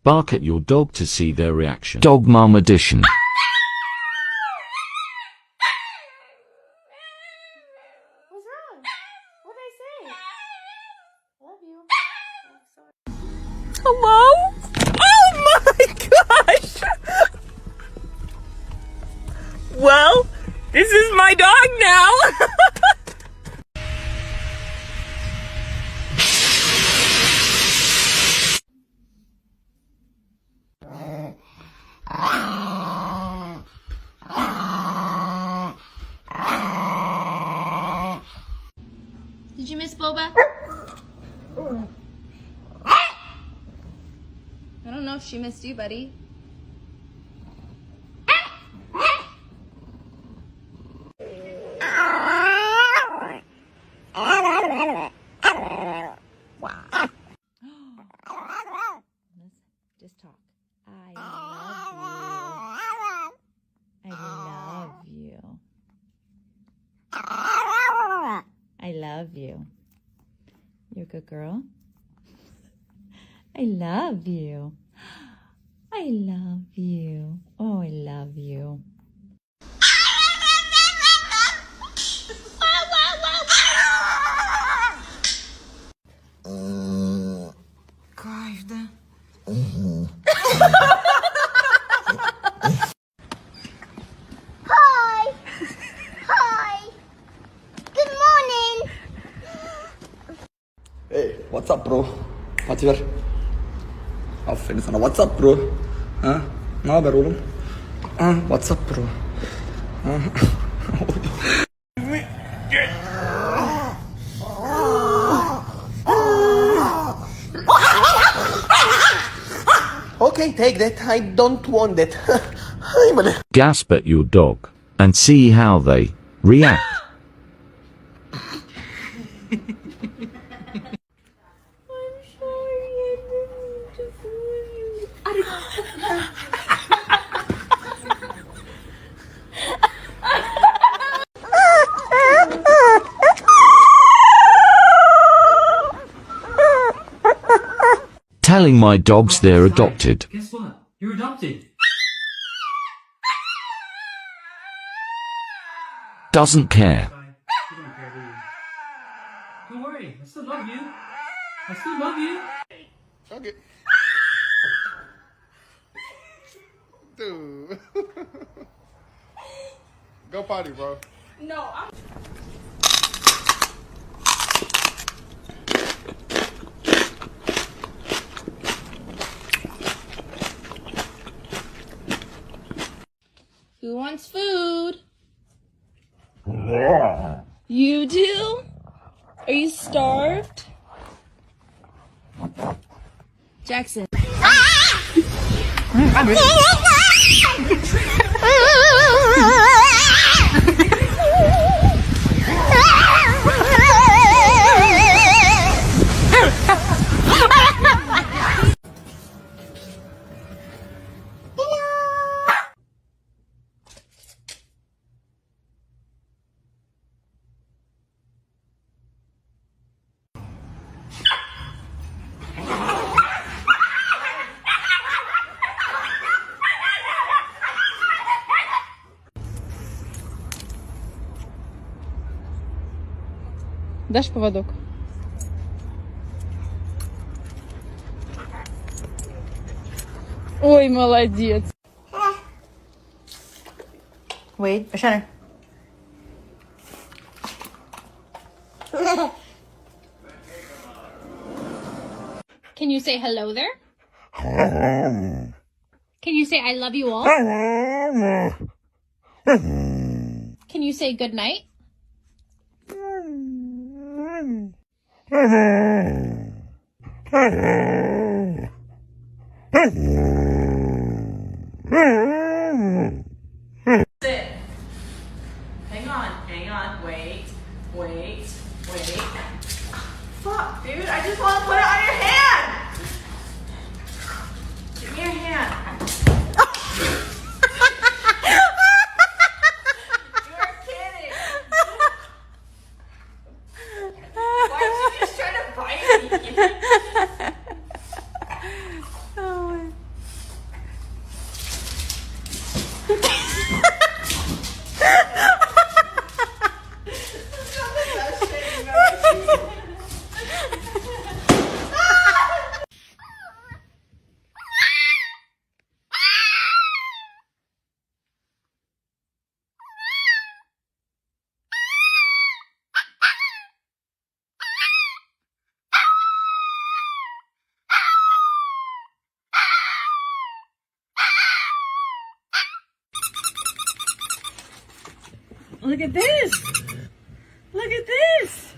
Bark at your dog to see their reaction. Dog Mom Edition. What's wrong? What did I say? I love you. Hello? Oh my gosh! Well, this is my dog now. Did you miss Boba? I don't know if she missed you, buddy. Just talk. I love you. I love you. You're a good girl. I love you. I love you. Oh, I love you. Каждая. Hi. Hi. Good morning. Hey, what's up, bro? What's your? What's up, bro? Huh? No, bro. What's up, bro? Okay, take that. I don't want that. Gasp at your dog and see how they react. Telling my dogs they're adopted. Guess what? You're adopted. Doesn't care. You don't care, do you? Don't worry, I still love you. I still love you. Okay. Dude. Go potty, bro. No, I'm... Who wants food? You do? Are you starved? Jackson. Дашь поводок? Ой, молодец. Wait, Shannon. Can you say hello there? Can you say I love you all? Can you say good night? Sit. Hang on. Wait. Fuck, dude, I just want to put it on your hand. Give me your hand. You're kidding. Why did you just try to bite me? Oh my. Look at this. Look at this.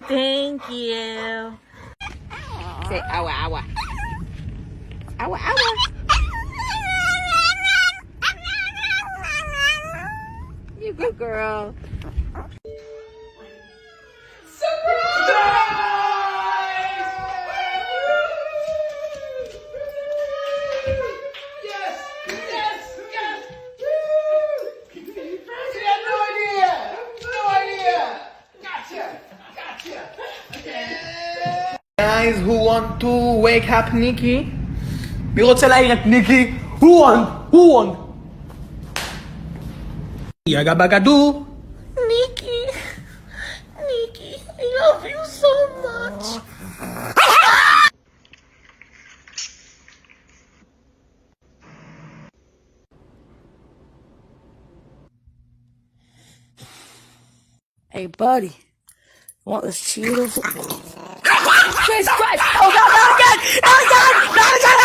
Thank you. Say awa awa. Awa awa. You good girl. Guys, who want to wake up Nikki? מי רוצה להעיר את ניקי? Who want? יגע בגדול. Nikki, I love you so much. Hey, buddy, want this Cheetos? Jesus Christ! Oh God, not again! Not again! Not again!